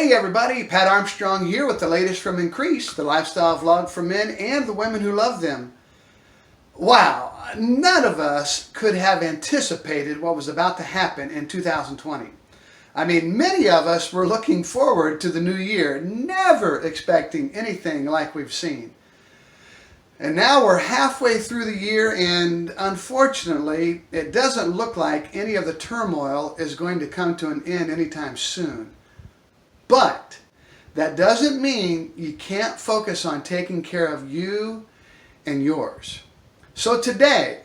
Hey everybody, Pat Armstrong here with the latest from Increase, the lifestyle vlog for men and the women who love them. Wow, none of us could have anticipated what was about to happen in 2020. I mean, many of us were looking forward to the new year, never expecting anything like we've seen. And now we're halfway through the year, and unfortunately, it doesn't look like any of the turmoil is going to come to an end anytime soon. But that doesn't mean you can't focus on taking care of you and yours. So today,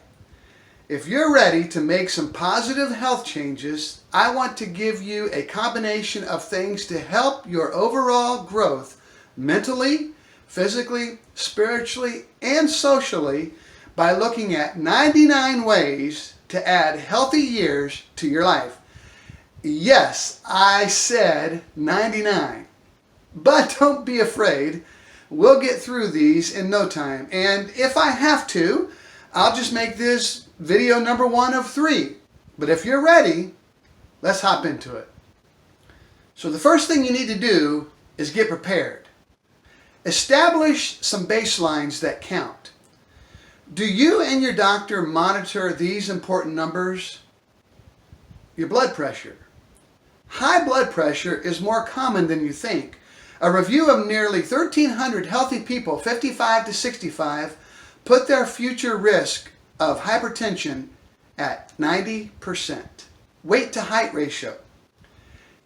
if you're ready to make some positive health changes, I want to give you a combination of things to help your overall growth mentally, physically, spiritually, and socially by looking at 99 ways to add healthy years to your life. Yes, I said 99. But don't be afraid. We'll get through these in no time. And if I have to, I'll just make this video number 1 of 3. But if you're ready, let's hop into it. So the first thing you need to do is get prepared. Establish some baselines that count. Do you and your doctor monitor these important numbers? Your blood pressure. High blood pressure is more common than you think. A review of nearly 1,300 healthy people 55 to 65 put their future risk of hypertension at 90%. Weight to height ratio.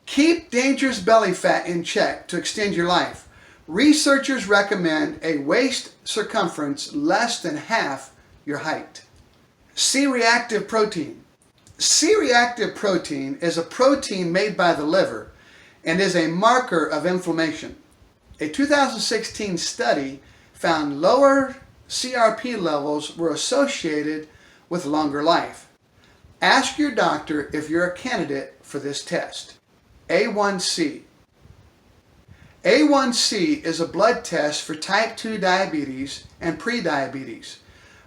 Keep dangerous belly fat in check to extend your life. Researchers recommend a waist circumference less than half your height. C-reactive protein. C-reactive protein is a protein made by the liver and is a marker of inflammation. A 2016 study found lower CRP levels were associated with longer life. Ask your doctor if you're a candidate for this test. A1C. A1C is a blood test for type 2 diabetes and prediabetes.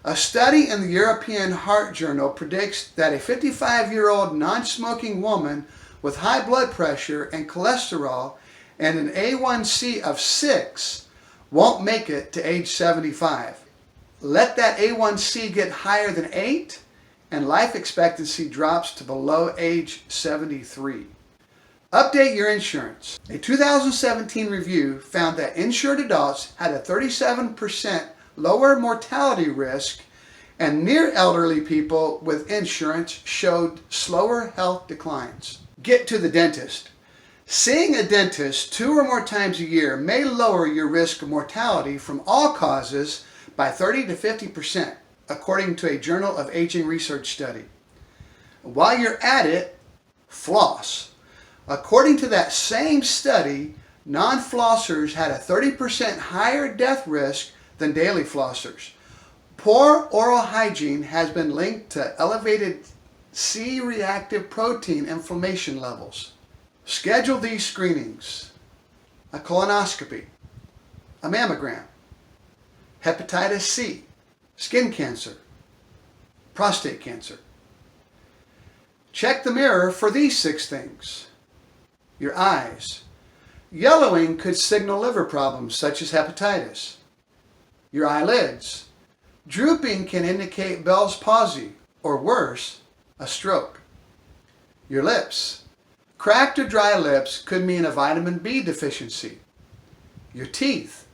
A study in the European Heart Journal predicts that a 55-year-old non-smoking woman with high blood pressure and cholesterol and an A1C of 6 won't make it to age 75. Let that A1C get higher than 8 and life expectancy drops to below age 73. Update your insurance. A 2017 review found that insured adults had a 37% lower mortality risk, and near elderly people with insurance showed slower health declines. Get to the dentist. Seeing a dentist 2 or more times a year may lower your risk of mortality from all causes by 30 to 50%, according to a Journal of Aging research study. While you're at it, floss. According to that same study, non-flossers had a 30% higher death risk than daily flossers. Poor oral hygiene has been linked to elevated C-reactive protein inflammation levels. Schedule these screenings: a colonoscopy, a mammogram, hepatitis C, skin cancer, prostate cancer. Check the mirror for these 6 things. Your eyes. Yellowing could signal liver problems such as hepatitis. Your eyelids. Drooping can indicate Bell's palsy, or worse, a stroke. Your lips. Cracked or dry lips could mean a vitamin B deficiency. Your teeth.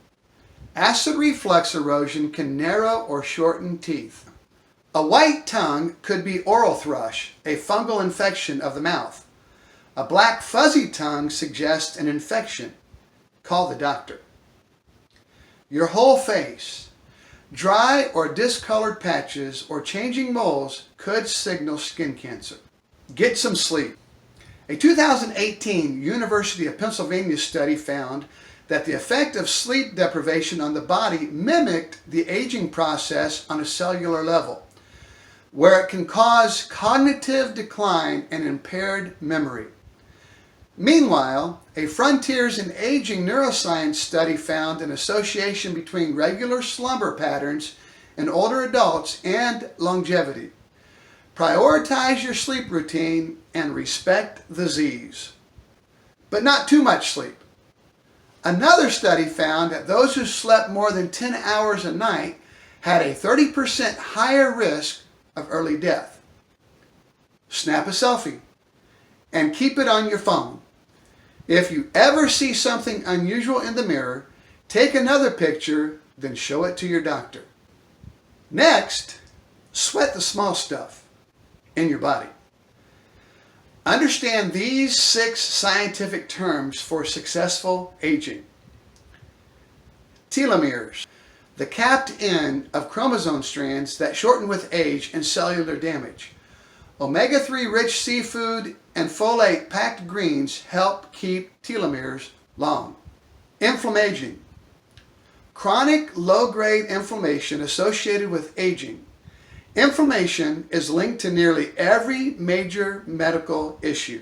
Acid reflux erosion can narrow or shorten teeth. A white tongue could be oral thrush, a fungal infection of the mouth. A black fuzzy tongue suggests an infection. Call the doctor. Your whole face. Dry or discolored patches or changing moles could signal skin cancer. Get some sleep. A 2018 University of Pennsylvania study found that the effect of sleep deprivation on the body mimicked the aging process on a cellular level, where it can cause cognitive decline and impaired memory. Meanwhile, a Frontiers in Aging neuroscience study found an association between regular slumber patterns in older adults and longevity. Prioritize your sleep routine and respect the Z's. But not too much sleep. Another study found that those who slept more than 10 hours a night had a 30% higher risk of early death. Snap a selfie and keep it on your phone. If you ever see something unusual in the mirror, take another picture, then show it to your doctor. Next, sweat the small stuff in your body. Understand these 6 scientific terms for successful aging. Telomeres, the capped end of chromosome strands that shorten with age and cellular damage. Omega-3 rich seafood and folate-packed greens help keep telomeres long. Inflammation, chronic low-grade inflammation associated with aging. Inflammation is linked to nearly every major medical issue,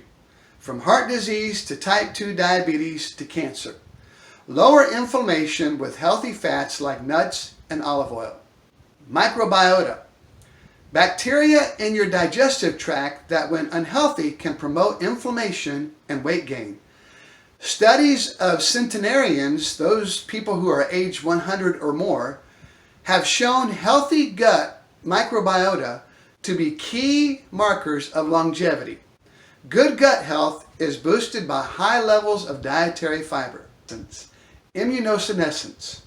from heart disease to type 2 diabetes to cancer. Lower inflammation with healthy fats like nuts and olive oil. Microbiota, bacteria in your digestive tract that, when unhealthy, can promote inflammation and weight gain. Studies of centenarians, those people who are age 100 or more, have shown healthy gut microbiota to be key markers of longevity. Good gut health is boosted by high levels of dietary fiber. Immunosenescence,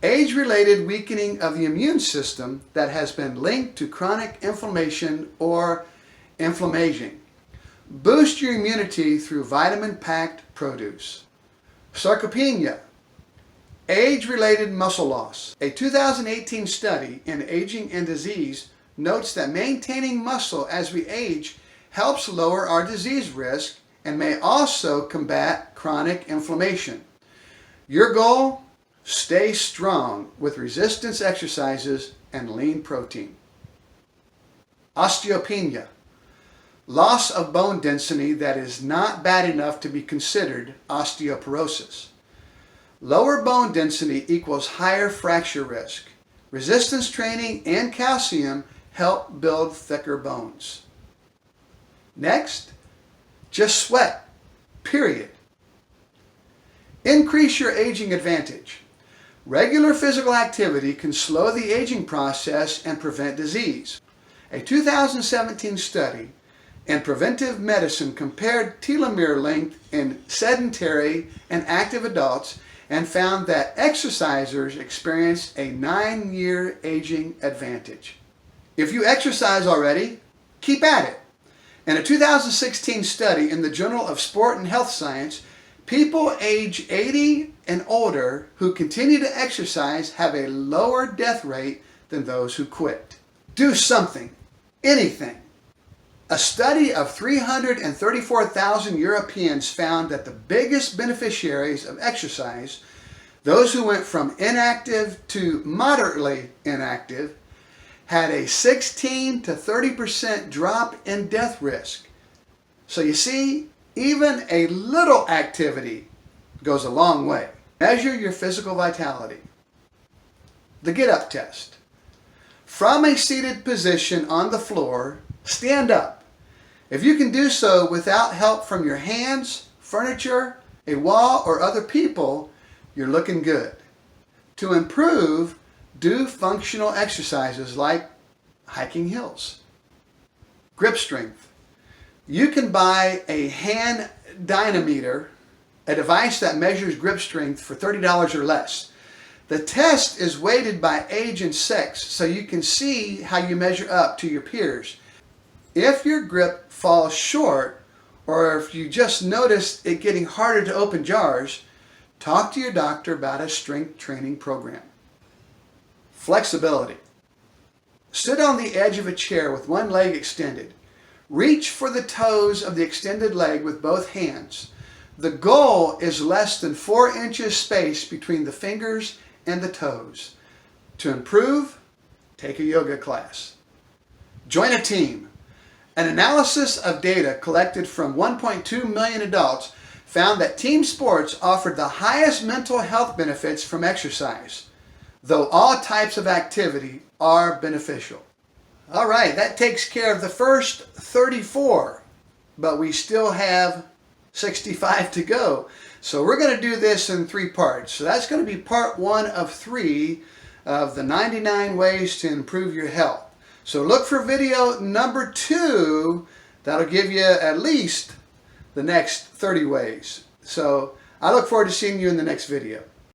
age-related weakening of the immune system that has been linked to chronic inflammation or inflammation. Boost your immunity through vitamin-packed produce. Sarcopenia, age-related muscle loss. A 2018 study in Aging and Disease notes that maintaining muscle as we age helps lower our disease risk and may also combat chronic inflammation. Your goal? Stay strong with resistance exercises and lean protein. Osteopenia, loss of bone density that is not bad enough to be considered osteoporosis. Lower bone density equals higher fracture risk. Resistance training and calcium help build thicker bones. Next, just sweat, period. Increase your aging advantage. Regular physical activity can slow the aging process and prevent disease. A 2017 study in preventive medicine compared telomere length in sedentary and active adults and found that exercisers experienced a 9-year aging advantage. If you exercise already, keep at it. In a 2016 study in the Journal of Sport and Health Science, people age 80 and older who continue to exercise have a lower death rate than those who quit. Do something, anything. A study of 334,000 Europeans found that the biggest beneficiaries of exercise, those who went from inactive to moderately inactive, had a 16 to 30% drop in death risk. So you see, even a little activity goes a long way. Measure your physical vitality. The get-up test. From a seated position on the floor, stand up. If you can do so without help from your hands, furniture, a wall, or other people, you're looking good. To improve, do functional exercises like hiking hills. Grip strength. You can buy a hand dynameter, a device that measures grip strength, for $30 or less. The test is weighted by age and sex, so you can see how you measure up to your peers. If your grip falls short, or if you just notice it getting harder to open jars, talk to your doctor about a strength training program. Flexibility. Sit on the edge of a chair with one leg extended. Reach for the toes of the extended leg with both hands. The goal is less than 4 inches space between the fingers and the toes. To improve, take a yoga class. Join a team. An analysis of data collected from 1.2 million adults found that team sports offered the highest mental health benefits from exercise, though all types of activity are beneficial. All right, that takes care of the first 34, but we still have 65 to go. So we're going to do this in 3 parts. So that's going to be part 1 of 3 of the 99 ways to improve your health. So look for video number 2. That'll give you at least the next 30 ways. So I look forward to seeing you in the next video.